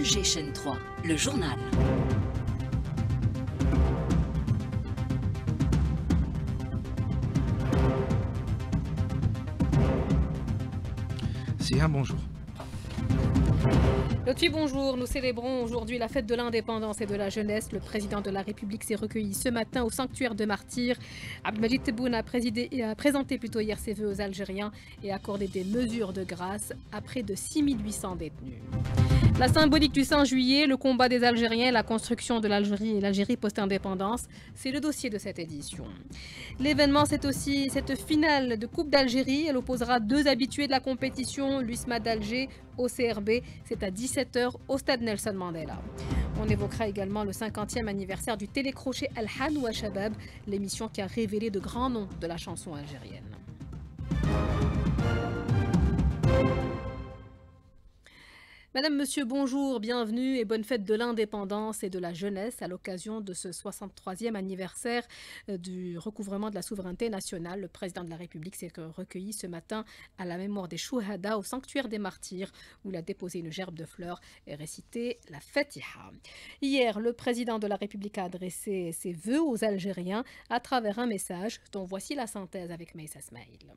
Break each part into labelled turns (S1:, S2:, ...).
S1: Alger chaîne 3, le journal.
S2: C'est un bonjour.
S3: Lotfi, bonjour. Nous célébrons aujourd'hui la fête de l'indépendance et de la jeunesse. Le président de la République s'est recueilli ce matin au sanctuaire de martyrs. Abdelmajid Tebboune a présenté hier ses vœux aux Algériens et accordé des mesures de grâce à près de 6800 détenus. La symbolique du 5 juillet, le combat des Algériens, la construction de l'Algérie et l'Algérie post-indépendance, c'est le dossier de cette édition. L'événement, c'est aussi cette finale de Coupe d'Algérie. Elle opposera deux habitués de la compétition, l'USMA d'Alger au CRB. C'est à 17h au stade Nelson Mandela. On évoquera également le 50e anniversaire du télécrochet Al-Hanwa Shabab, l'émission qui a révélé de grands noms de la chanson algérienne. Madame, Monsieur, bonjour, bienvenue et bonne fête de l'indépendance et de la jeunesse à l'occasion de ce 63e anniversaire du recouvrement de la souveraineté nationale. Le président de la République s'est recueilli ce matin à la mémoire des Chouhada au sanctuaire des martyrs où il a déposé une gerbe de fleurs et récité la Fatiha. Hier, le président de la République a adressé ses vœux aux Algériens à travers un message dont voici la synthèse avec Meïssa Smaïl.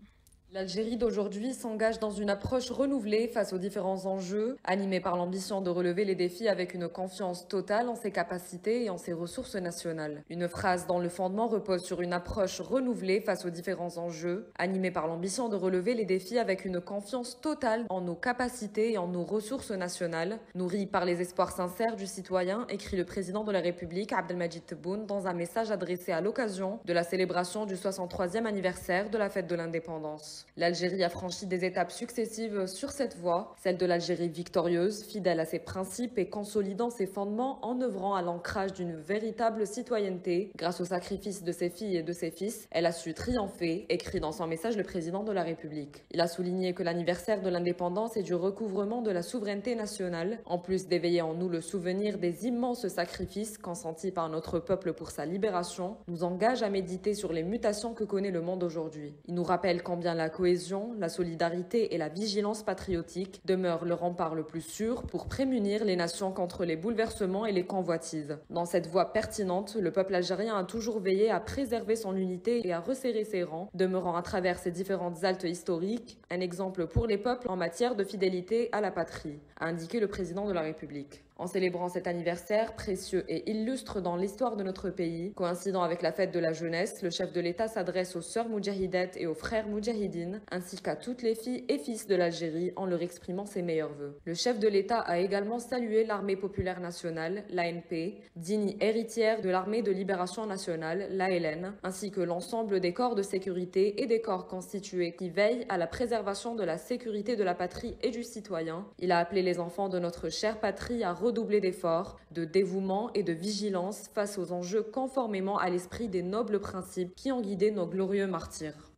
S4: L'Algérie d'aujourd'hui s'engage dans une approche renouvelée face aux différents enjeux, animée par l'ambition de relever les défis avec une confiance totale en ses capacités et en ses ressources nationales. Une phrase dont le fondement repose sur une approche renouvelée face aux différents enjeux, animée par l'ambition de relever les défis avec une confiance totale en nos capacités et en nos ressources nationales, nourrie par les espoirs sincères du citoyen, écrit le président de la République, Abdelmajid Tebboune, dans un message adressé à l'occasion de la célébration du 63e anniversaire de la fête de l'indépendance. L'Algérie a franchi des étapes successives sur cette voie, celle de l'Algérie victorieuse, fidèle à ses principes et consolidant ses fondements en œuvrant à l'ancrage d'une véritable citoyenneté. Grâce au sacrifice de ses filles et de ses fils, elle a su triompher, écrit dans son message le président de la République. Il a souligné que l'anniversaire de l'indépendance et du recouvrement de la souveraineté nationale, en plus d'éveiller en nous le souvenir des immenses sacrifices consentis par notre peuple pour sa libération, nous engage à méditer sur les mutations que connaît le monde aujourd'hui. Il nous rappelle combien la cohésion, la solidarité et la vigilance patriotique demeurent le rempart le plus sûr pour prémunir les nations contre les bouleversements et les convoitises. Dans cette voie pertinente, le peuple algérien a toujours veillé à préserver son unité et à resserrer ses rangs, demeurant à travers ses différentes haltes historiques un exemple pour les peuples en matière de fidélité à la patrie, a indiqué le président de la République. En célébrant cet anniversaire précieux et illustre dans l'histoire de notre pays, coïncidant avec la fête de la jeunesse, le chef de l'État s'adresse aux sœurs moudjahidettes et aux frères moudjahidines, ainsi qu'à toutes les filles et fils de l'Algérie en leur exprimant ses meilleurs vœux. Le chef de l'État a également salué l'Armée populaire nationale, l'ANP, digne héritière de l'Armée de libération nationale, l'ALN, ainsi que l'ensemble des corps de sécurité et des corps constitués qui veillent à la préservation de la sécurité de la patrie et du citoyen. Il a appelé les enfants de notre chère patrie à redoubler d'efforts, de dévouement et de vigilance face aux enjeux conformément à l'esprit des nobles principes qui ont guidé nos glorieux martyrs.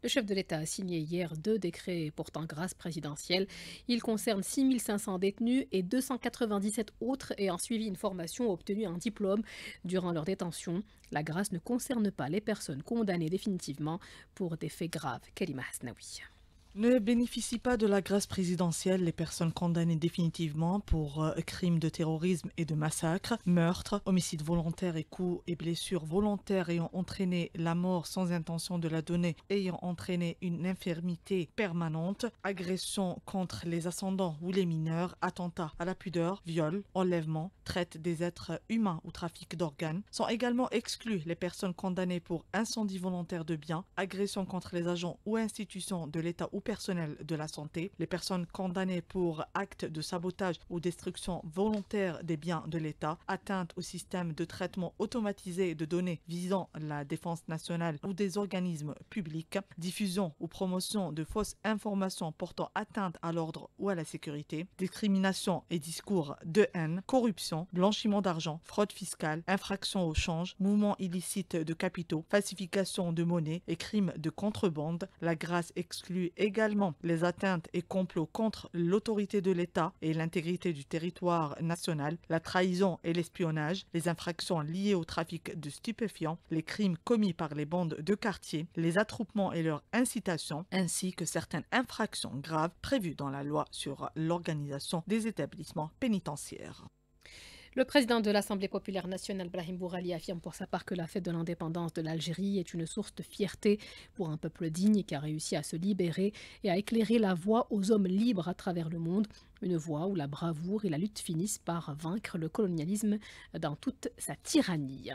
S3: Le chef de l'État a signé hier deux décrets portant grâce présidentielle. Ils concernent 6500 détenus et 297 autres ayant suivi une formation ou obtenu un diplôme durant leur détention. La grâce ne concerne pas les personnes condamnées définitivement pour des faits graves. Kalima Hasnaoui.
S5: Ne bénéficient pas de la grâce présidentielle les personnes condamnées définitivement pour crimes de terrorisme et de massacre, meurtre, homicide volontaire et coups et blessures volontaires ayant entraîné la mort sans intention de la donner, ayant entraîné une infirmité permanente, agression contre les ascendants ou les mineurs, attentat à la pudeur, viol, enlèvement, traite des êtres humains ou trafic d'organes. Sont également exclues les personnes condamnées pour incendie volontaire de biens, agression contre les agents ou institutions de l'État ou personnel de la santé, les personnes condamnées pour actes de sabotage ou destruction volontaire des biens de l'État, atteinte au système de traitement automatisé de données visant la défense nationale ou des organismes publics, diffusion ou promotion de fausses informations portant atteinte à l'ordre ou à la sécurité, discrimination et discours de haine, corruption, blanchiment d'argent, fraude fiscale, infraction au change, mouvement illicite de capitaux, falsification de monnaie et crimes de contrebande. La grâce exclut également également les atteintes et complots contre l'autorité de l'État et l'intégrité du territoire national, la trahison et l'espionnage, les infractions liées au trafic de stupéfiants, les crimes commis par les bandes de quartier, les attroupements et leur incitation, ainsi que certaines infractions graves prévues dans la loi sur l'organisation des établissements pénitentiaires.
S3: Le président de l'Assemblée populaire nationale, Brahim Bourali, affirme pour sa part que la fête de l'indépendance de l'Algérie est une source de fierté pour un peuple digne qui a réussi à se libérer et à éclairer la voie aux hommes libres à travers le monde. Une voie où la bravoure et la lutte finissent par vaincre le colonialisme dans toute sa tyrannie.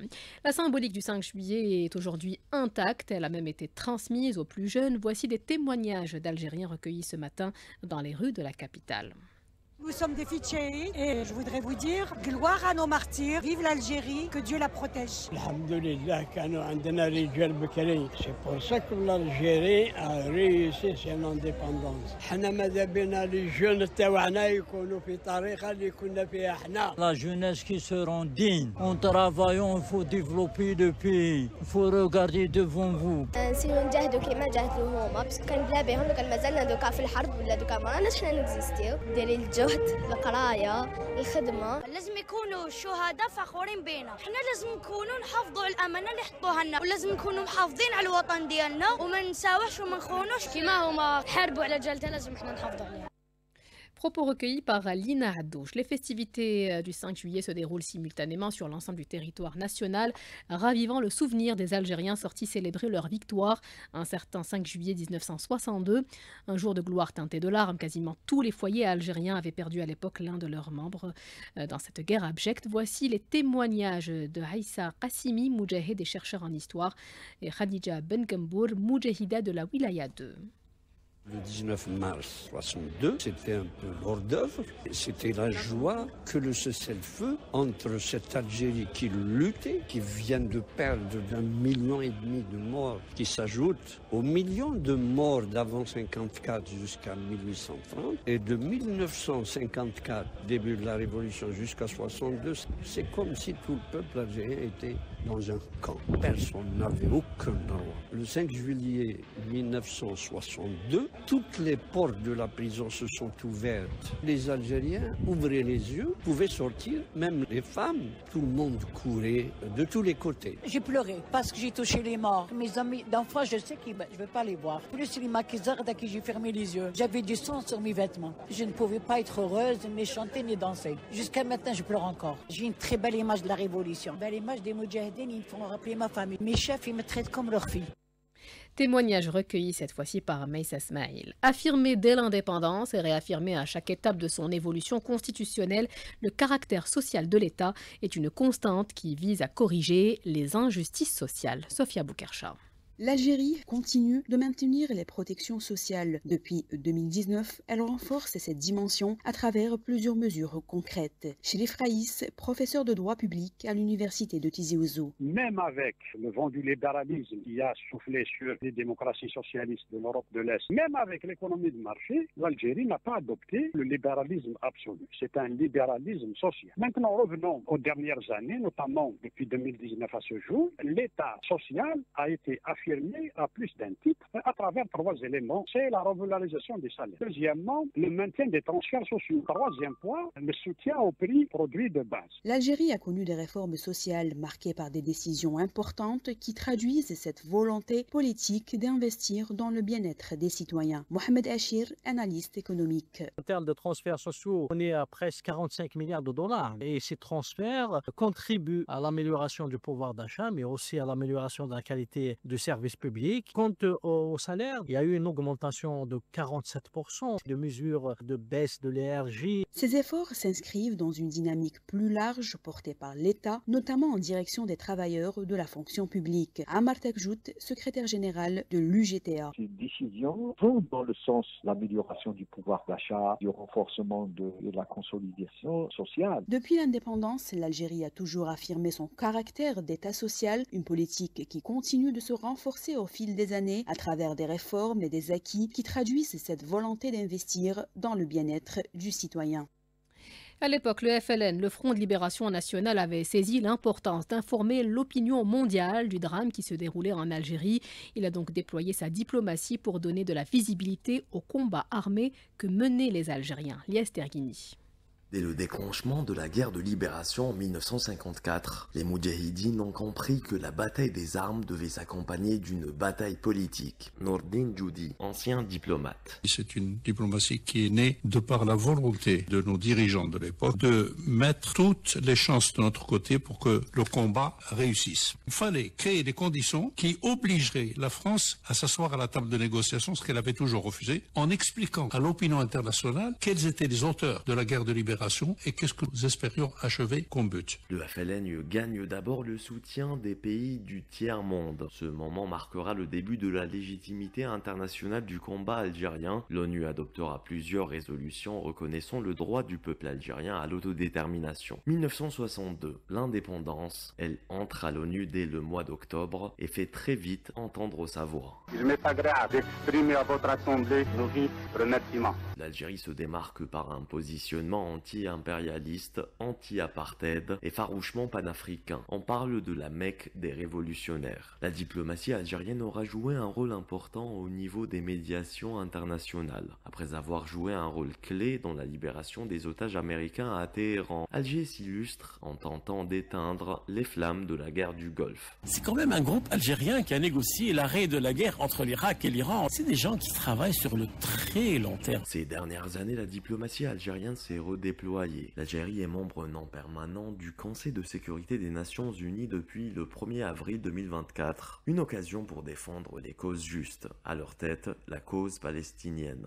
S3: La symbolique du 5 juillet est aujourd'hui intacte. Elle a même été transmise aux plus jeunes. Voici des témoignages d'Algériens recueillis ce matin dans les rues de la capitale.
S2: Nous sommes des filles chéries et je voudrais vous dire gloire à nos martyrs, vive l'Algérie, que Dieu la protège.
S6: Alhamdulillah, c'est pour ça que l'Algérie a réussi son indépendance.
S7: La jeunesse qui se rend digne. En travaillant, il faut développer le pays. Il faut regarder devant vous.
S8: القرايه الخدمه لازم يكونوا الشهداء فخورين بينا احنا لازم نكونوا نحافظوا على الامانه اللي حطوها لنا ولازم نكونوا محافظين على الوطن ديالنا وما نساوحش وما نخونوش كيما هما حاربوا على جالتها لازم احنا نحافظوا عليها.
S3: Propos recueillis par Lina Haddouche. Les festivités du 5 juillet se déroulent simultanément sur l'ensemble du territoire national, ravivant le souvenir des Algériens sortis célébrer leur victoire un certain 5 juillet 1962. Un jour de gloire teinté de larmes. Quasiment tous les foyers algériens avaient perdu à l'époque l'un de leurs membres dans cette guerre abjecte. Voici les témoignages de Haïssa Qassimi, moudjahid et chercheur en histoire, et Khadija Bengambour, moudjahida de la Wilaya 2.
S9: Le 19 mars 62, c'était un peu hors d'œuvre. C'était la joie que le cessez-le-feu entre cette Algérie qui luttait, qui vient de perdre d'1,5 million de morts, qui s'ajoute aux millions de morts d'avant 54 jusqu'à 1830, et de 1954, début de la Révolution, jusqu'à 62, c'est comme si tout le peuple algérien était dans un camp. Personne n'avait aucun droit. Le 5 juillet 1962, toutes les portes de la prison se sont ouvertes. Les Algériens ouvraient les yeux, pouvaient sortir, même les femmes. Tout le monde courait de tous les côtés.
S2: J'ai pleuré parce que j'ai touché les morts. Mes amis d'enfants, je sais que je ne vais pas les voir. Plus les maquisards à qui j'ai fermé les yeux. J'avais du sang sur mes vêtements. Je ne pouvais pas être heureuse, ni chanter, ni danser. Jusqu'à maintenant, je pleure encore. J'ai une très belle image de la Révolution. Belle image des Moudjahidines, ils me font rappeler ma famille. Mes chefs, ils me traitent comme leur fille.
S3: Témoignage recueilli cette fois-ci par Maïssa Smaïl. Affirmer dès l'indépendance et réaffirmer à chaque étape de son évolution constitutionnelle le caractère social de l'État est une constante qui vise à corriger les injustices sociales. Sophia Boukercha.
S10: L'Algérie continue de maintenir les protections sociales. Depuis 2019, elle renforce cette dimension à travers plusieurs mesures concrètes. Chérif Raïs, professeur de droit public à l'université de Tizi Ouzou.
S11: Même avec le vent du libéralisme qui a soufflé sur les démocraties socialistes de l'Europe de l'Est, même avec l'économie de marché, l'Algérie n'a pas adopté le libéralisme absolu. C'est un libéralisme social. Maintenant, revenons aux dernières années, notamment depuis 2019 à ce jour, l'État social a été affirmé à plus d'un titre à travers 3 éléments. C'est la revalorisation des salaires. Deuxièmement, le maintien des transferts sociaux. Troisième point, le soutien aux prix produits de base.
S10: L'Algérie a connu des réformes sociales marquées par des décisions importantes qui traduisent cette volonté politique d'investir dans le bien-être des citoyens. Mohamed Achir, analyste économique.
S7: En termes de transferts sociaux, on est à presque 45 milliards de dollars. Et ces transferts contribuent à l'amélioration du pouvoir d'achat, mais aussi à l'amélioration de la qualité du service public. Quant au salaire, il y a eu une augmentation de 47%, de mesures de baisse de l'énergie.
S10: Ces efforts s'inscrivent dans une dynamique plus large portée par l'État, notamment en direction des travailleurs de la fonction publique. Amar Takjout, secrétaire général de l'UGTA.
S12: Ces décisions vont dans le sens de l'amélioration du pouvoir d'achat, du renforcement de la consolidation sociale.
S10: Depuis l'indépendance, l'Algérie a toujours affirmé son caractère d'État social, une politique qui continue de se renforcer au fil des années à travers des réformes et des acquis qui traduisent cette volonté d'investir dans le bien-être du citoyen.
S3: À l'époque, le FLN, le Front de Libération Nationale, avait saisi l'importance d'informer l'opinion mondiale du drame qui se déroulait en Algérie. Il a donc déployé sa diplomatie pour donner de la visibilité au combat armé que menaient les Algériens. Lies Terghini.
S13: Dès le déclenchement de la guerre de libération en 1954, les Moudjahidines ont compris que la bataille des armes devait s'accompagner d'une bataille politique. Nourdine Djoudi, ancien diplomate.
S14: C'est une diplomatie qui est née de par la volonté de nos dirigeants de l'époque de mettre toutes les chances de notre côté pour que le combat réussisse. Il fallait créer des conditions qui obligeraient la France à s'asseoir à la table de négociation, ce qu'elle avait toujours refusé, en expliquant à l'opinion internationale quels étaient les auteurs de la guerre de libération et qu'est-ce que nous espérions achever comme but.
S13: Le FLN gagne d'abord le soutien des pays du tiers-monde. Ce moment marquera le début de la légitimité internationale du combat algérien. L'ONU adoptera plusieurs résolutions reconnaissant le droit du peuple algérien à l'autodétermination. 1962, l'indépendance, elle entre à l'ONU dès le mois d'octobre et fait très vite entendre sa voix.
S15: Il m'est agréable d'exprimer à votre assemblée nos vifs remerciements.
S13: L'Algérie se démarque par un positionnement anti-impérialiste, anti-apartheid et farouchement panafricain. On parle de la Mecque des révolutionnaires. La diplomatie algérienne aura joué un rôle important au niveau des médiations internationales. Après avoir joué un rôle clé dans la libération des otages américains à Téhéran, Alger s'illustre en tentant d'éteindre les flammes de la guerre du Golfe.
S16: C'est quand même un groupe algérien qui a négocié l'arrêt de la guerre entre l'Irak et l'Iran. C'est des gens qui travaillent sur le très long terme.
S13: Ces dernières années, la diplomatie algérienne s'est redéployée. L'Algérie est membre non permanent du Conseil de sécurité des Nations Unies depuis le 1er avril 2024. Une occasion pour défendre les causes justes. À leur tête, la cause palestinienne.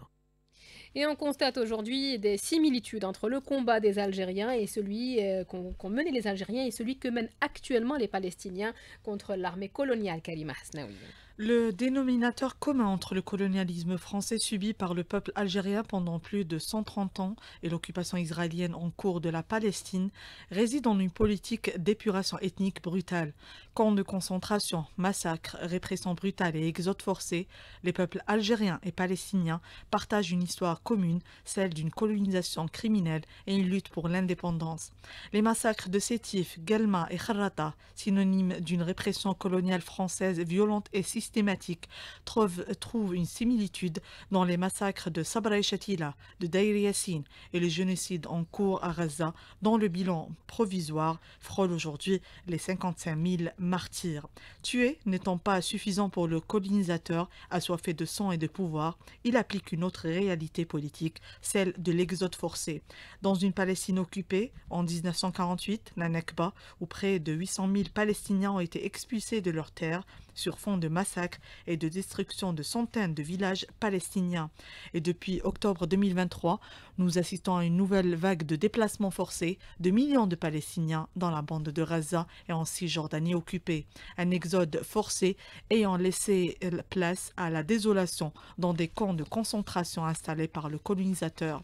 S3: Et on constate aujourd'hui des similitudes entre le combat des Algériens et celui qu'ont mené les Algériens et celui que mènent actuellement les Palestiniens contre l'armée coloniale. Karima Hasnaoui.
S5: Le dénominateur commun entre le colonialisme français subi par le peuple algérien pendant plus de 130 ans et l'occupation israélienne en cours de la Palestine réside dans une politique d'épuration ethnique brutale. Camps de concentration, massacres, répression brutale et exode forcé, les peuples algériens et palestiniens partagent une histoire commune, celle d'une colonisation criminelle et une lutte pour l'indépendance. Les massacres de Sétif, Guelma et Kharrata, synonymes d'une répression coloniale française violente et systématique, trouvent une similitude dans les massacres de Sabra et Shatila, de Deir Yassin et le génocide en cours à Gaza, dont le bilan provisoire frôle aujourd'hui les 55 000 martyrs. Tuer n'étant pas suffisant pour le colonisateur assoiffé de sang et de pouvoir, il applique une autre réalité politique, celle de l'exode forcé. Dans une Palestine occupée, en 1948, la Nakba, où près de 800 000 Palestiniens ont été expulsés de leurs terres, sur fond de massacres et de destruction de centaines de villages palestiniens. Et depuis octobre 2023, nous assistons à une nouvelle vague de déplacements forcés de millions de Palestiniens dans la bande de Gaza et en Cisjordanie occupée. Un exode forcé ayant laissé place à la désolation dans des camps de concentration installés par le colonisateur.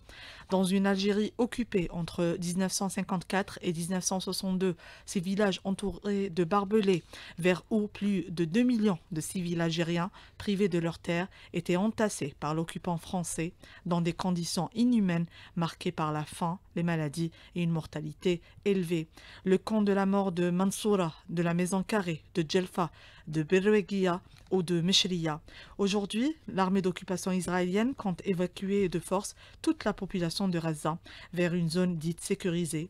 S5: Dans une Algérie occupée entre 1954 et 1962, ces villages entourés de barbelés, vers où plus de 2 millions de civils algériens privés de leurs terres étaient entassés par l'occupant français dans des conditions inhumaines marquées par la faim, les maladies et une mortalité élevée. Le camp de la mort de Mansoura, de la Maison Carrée, de Djelfa, de Berwegia ou de Meshriya. Aujourd'hui, l'armée d'occupation israélienne compte évacuer de force toute la population de Gaza vers une zone dite sécurisée.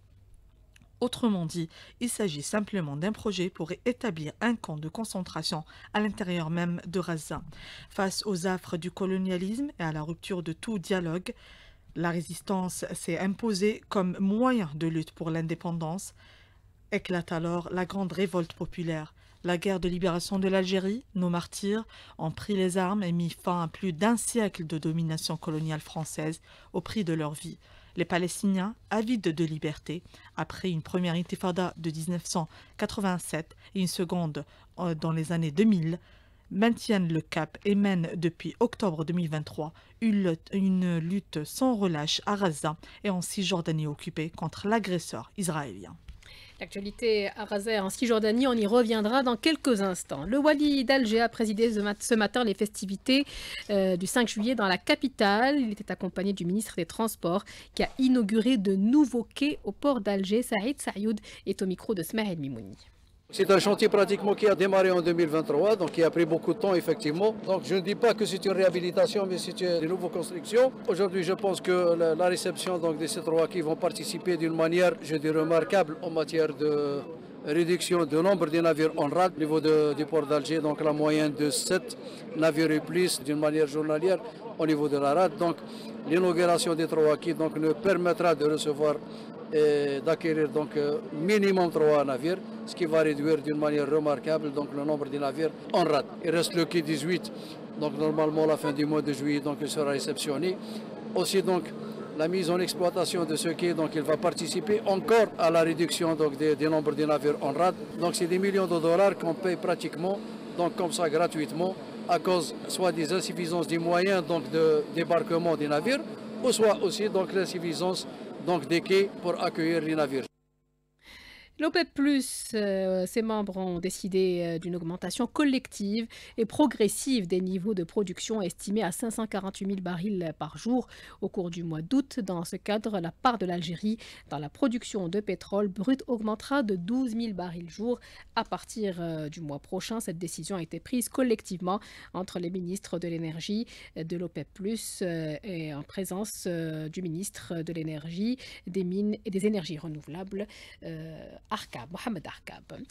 S5: Autrement dit, il s'agit simplement d'un projet pour établir un camp de concentration à l'intérieur même de Gaza. Face aux affres du colonialisme et à la rupture de tout dialogue, la résistance s'est imposée comme moyen de lutte pour l'indépendance. Éclate alors la grande révolte populaire. La guerre de libération de l'Algérie, nos martyrs, ont pris les armes et mis fin à plus d'un siècle de domination coloniale française au prix de leur vie. Les Palestiniens, avides de liberté, après une première intifada de 1987 et une seconde dans les années 2000, maintiennent le cap et mènent depuis octobre 2023 une lutte sans relâche à Gaza et en Cisjordanie occupée contre l'agresseur israélien.
S3: L'actualité à Raza en Cisjordanie, on y reviendra dans quelques instants. Le Wali d'Alger a présidé ce matin les festivités du 5 juillet dans la capitale. Il était accompagné du ministre des Transports qui a inauguré de nouveaux quais au port d'Alger. Saïd Sayoud est au micro de Smaïl Mimouni.
S17: C'est un chantier pratiquement qui a démarré en 2023, donc qui a pris beaucoup de temps effectivement. Donc je ne dis pas que c'est une réhabilitation, mais c'est une nouvelle construction. Aujourd'hui, je pense que la réception donc, de ces trois qui vont participer d'une manière, je dis, remarquable en matière de réduction du nombre de navires en rade au niveau du port d'Alger, donc la moyenne de 7 navires et plus d'une manière journalière au niveau de la rade. Donc l'inauguration des trois quais donc, nous permettra de recevoir et d'acquérir donc minimum 3 navires, ce qui va réduire d'une manière remarquable donc le nombre de navires en rade. Il reste le quai 18, donc normalement à la fin du mois de juillet donc il sera réceptionné. Aussi donc la mise en exploitation de ce quai, donc il va participer encore à la réduction donc des nombres de navires en rade. Donc c'est des millions de dollars qu'on paye pratiquement donc comme ça gratuitement à cause soit des insuffisances des moyens donc de débarquement des navires, ou soit aussi donc l'insuffisance donc des quais pour accueillir les navires.
S3: L'OPEP+, ses membres ont décidé d'une augmentation collective et progressive des niveaux de production estimés à 548 000 barils par jour au cours du mois d'août. Dans ce cadre, la part de l'Algérie dans la production de pétrole brut augmentera de 12 000 barils jour à partir du mois prochain. Cette décision a été prise collectivement entre les ministres de l'énergie de l'OPEP+, et en présence du ministre de l'énergie, des mines et des énergies renouvelables, Mohamed Arkab.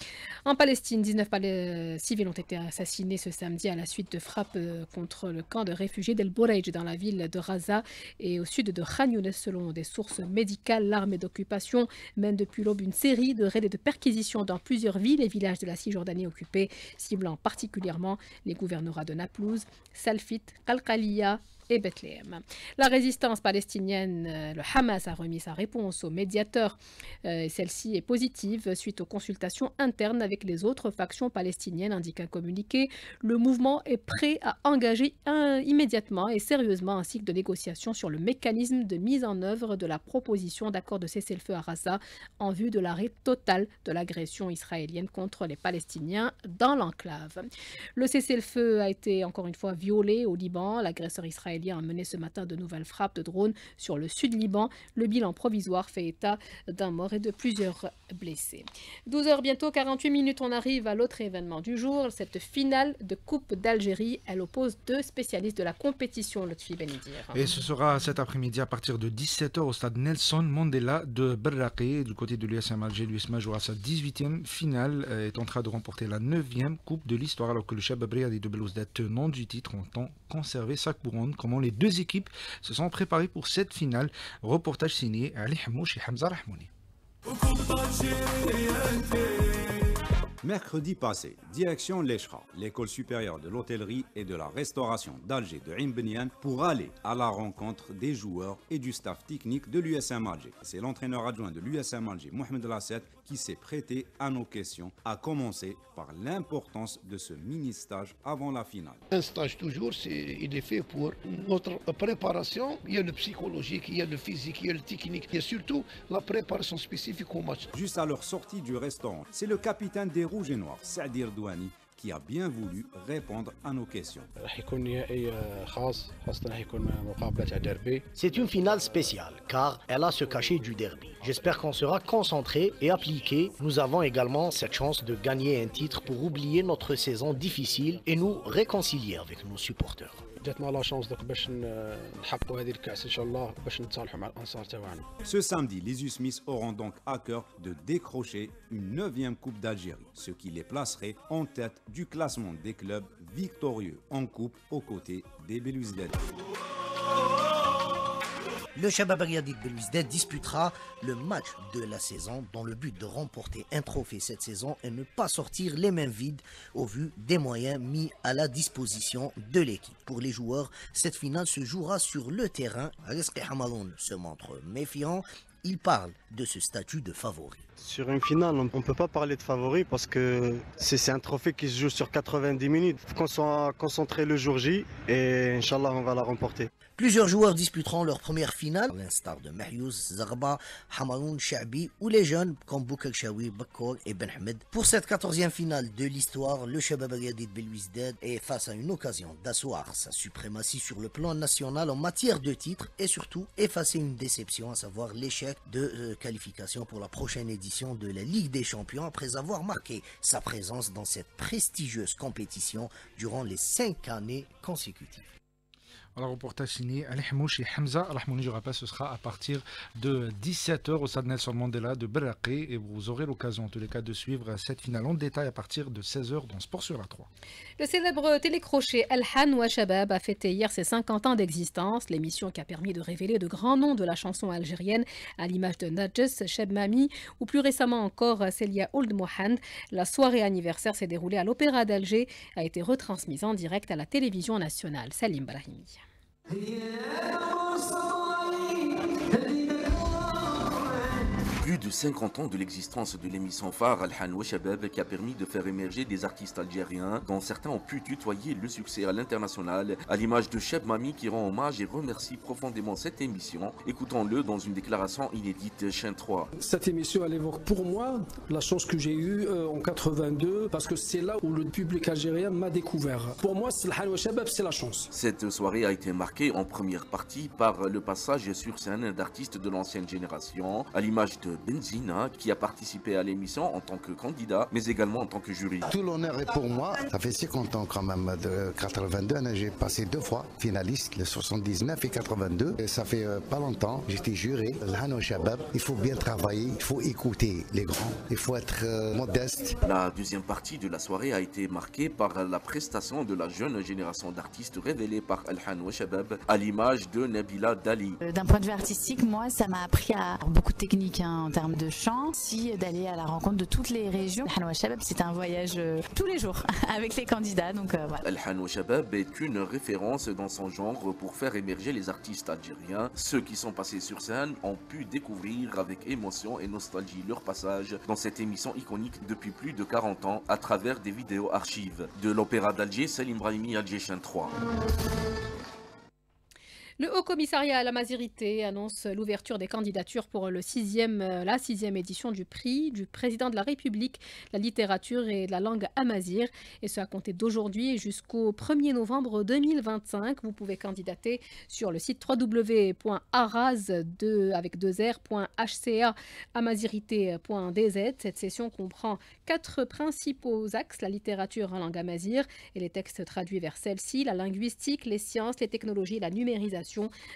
S3: En Palestine, 19 civils ont été assassinés ce samedi à la suite de frappes contre le camp de réfugiés d'El Bourreij dans la ville de Raza et au sud de Khan Younes. Selon des sources médicales, l'armée d'occupation mène depuis l'aube une série de raids et de perquisitions dans plusieurs villes et villages de la Cisjordanie occupée, ciblant particulièrement les gouvernorats de Naplouse, Salfit, Qalqaliya et Bethléem. La résistance palestinienne, le Hamas, a remis sa réponse au médiateur. Celle-ci est positive suite aux consultations internes avec les autres factions palestiniennes, indique un communiqué. Le mouvement est prêt à engager immédiatement et sérieusement un cycle de négociations sur le mécanisme de mise en œuvre de la proposition d'accord de cessez-le-feu à Raza en vue de l'arrêt total de l'agression israélienne contre les Palestiniens dans l'enclave. Le cessez-le-feu a été encore une fois violé au Liban. L'agresseur israélien a mené ce matin de nouvelles frappes de drones sur le sud Liban. Le bilan provisoire fait état d'un mort et de plusieurs blessés. 12h bientôt, 48 minutes, on arrive à l'autre événement du jour, cette finale de Coupe d'Algérie. Elle oppose deux spécialistes de la compétition, Lotfi Benidir.
S18: Et ce sera cet après-midi à partir de 17h au stade Nelson Mandela de Berraké. Du côté de l'USM Alger, l'USMA jouera sa 18e finale et tentera de remporter la 9e Coupe de l'histoire, alors que le Chabab Riadi de Belouizdad, tenant du titre, entend conserver sa couronne. Comment les deux équipes se sont préparées pour cette finale. Reportage signé Ali Hamouch et Hamza Rahmouni.
S19: Mercredi passé, direction l'Eshra, l'école supérieure de l'hôtellerie et de la restauration d'Alger de Ain Benian, pour aller à la rencontre des joueurs et du staff technique de l'USM Alger. C'est l'entraîneur adjoint de l'USM Alger, Mohamed Lasset, qui s'est prêté à nos questions, à commencer par l'importance de ce mini-stage avant la finale.
S20: Un stage toujours, il est fait pour notre préparation. Il y a le psychologique, il y a le physique, il y a le technique, il y a surtout la préparation spécifique au match.
S19: Juste à leur sortie du restaurant, c'est le capitaine des Rouges et Noirs, Sadir Douani, qui a bien voulu répondre à nos questions.
S21: C'est une finale spéciale car elle a ce cachet du derby. J'espère qu'on sera concentré et appliqué. Nous avons également cette chance de gagner un titre pour oublier notre saison difficile et nous réconcilier avec nos supporters.
S19: Ce samedi, les U-Smiths auront donc à cœur de décrocher une 9e Coupe d'Algérie, ce qui les placerait en tête du classement des clubs victorieux en Coupe aux côtés des Belouizdad.
S21: Le Chabab Riadi de Belouizdad disputera le match de la saison dans le but de remporter un trophée cette saison et ne pas sortir les mains vides au vu des moyens mis à la disposition de l'équipe. Pour les joueurs, cette finale se jouera sur le terrain. Rizki Hamaloun se montre méfiant. Il parle de ce statut de favori.
S22: Sur une finale, on ne peut pas parler de favori parce que c'est un trophée qui se joue sur 90 minutes. Il faut qu'on soit concentré le jour J et Inch'Allah on va la remporter.
S21: Plusieurs joueurs disputeront leur première finale, à l'instar de Mahyouz, Zarba, Hamaroun, Shaabi ou les jeunes comme Boukak Chaoui, Bakkour et Ben Hamed. Pour cette 14e finale de l'histoire, le Shabab Riadid Belouizdad est face à une occasion d'asseoir sa suprématie sur le plan national en matière de titres et surtout effacer une déception, à savoir l'échec de qualification pour la prochaine édition de la Ligue des Champions après avoir marqué sa présence dans cette prestigieuse compétition durant les 5 années consécutives.
S18: Alors, reportage signé Ali Hamouch et Hamza Rahmouni, je rappelle, ce sera à partir de 17h au stade Nelson Mandela de Berraqi et vous aurez l'occasion en tous les cas de suivre cette finale en détail à partir de 16h dans Sport sur la 3.
S3: Le célèbre télécrochet El Hanwa Shabab a fêté hier ses 50 ans d'existence, l'émission qui a permis de révéler de grands noms de la chanson algérienne à l'image de Nadjes, Cheb Mami ou plus récemment encore Célia Ould Mohand. La soirée anniversaire s'est déroulée à l'Opéra d'Alger, a été retransmise en direct à la télévision nationale. Salim Brahimi.
S1: Plus de 50 ans de l'existence de l'émission phare Al Hanwa Shabab qui a permis de faire émerger des artistes algériens dont certains ont pu tutoyer le succès à l'international, à l'image de Cheb Mami qui rend hommage et remercie profondément cette émission. Écoutons-le dans une déclaration inédite Chaîne 3.
S4: Cette émission elle évoque pour moi la chance que j'ai eue en 82 parce que c'est là où le public algérien m'a découvert. Pour moi, Al Hanwa Shabab c'est la chance.
S1: Cette soirée a été marquée en première partie par le passage sur scène d'artistes de l'ancienne génération, à l'image de Benzina qui a participé à l'émission en tant que candidat mais également en tant que jury.
S23: Tout l'honneur est pour moi. Ça fait 50 ans quand même de 82. J'ai passé 2 fois finaliste, le 79 et 82. Et ça fait pas longtemps. J'étais juré. Al Hanwa Shabab, il faut bien travailler, il faut écouter les grands, il faut être modeste.
S1: La deuxième partie de la soirée a été marquée par la prestation de la jeune génération d'artistes révélés par Al Hanwa Shabab à l'image de Nabila Dali.
S24: D'un point de vue artistique, moi ça m'a appris à beaucoup de techniques en termes de chant, aussi d'aller à la rencontre de toutes les régions. Al Hanwa Shabab, c'est un voyage tous les jours avec les candidats. Donc voilà.
S1: Al Hanwa Shabab est une référence dans son genre pour faire émerger les artistes algériens. Ceux qui sont passés sur scène ont pu découvrir avec émotion et nostalgie leur passage dans cette émission iconique depuis plus de 40 ans à travers des vidéos archives. De l'Opéra d'Alger, Salim Brahimi, Alger Chaîne 3.
S3: Le Haut Commissariat à la Mazirité annonce l'ouverture des candidatures pour la 6e édition du prix du président de la République, la littérature et de la langue amazigh. Et ce à compter d'aujourd'hui jusqu'au 1er novembre 2025. Vous pouvez candidater sur le site www.araz.hca.amazirité.dz. Cette session comprend 4 principaux axes: la littérature en langue amazigh et les textes traduits vers celle-ci, la linguistique, les sciences, les technologies, la numérisation,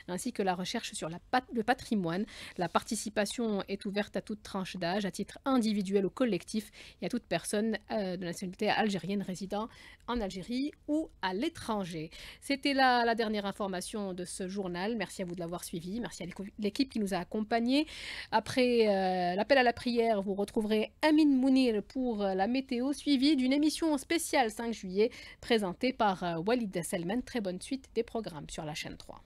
S3: ainsi que la recherche sur le patrimoine. La participation est ouverte à toute tranche d'âge, à titre individuel ou collectif, et à toute personne de nationalité algérienne résidant en Algérie ou à l'étranger. C'était la dernière information de ce journal. Merci à vous de l'avoir suivi. Merci à l'équipe qui nous a accompagnés. Après l'appel à la prière, vous retrouverez Amine Mounir pour la météo, suivi d'une émission spéciale 5 juillet présentée par Walid Selman. Très bonne suite des programmes sur la chaîne 3.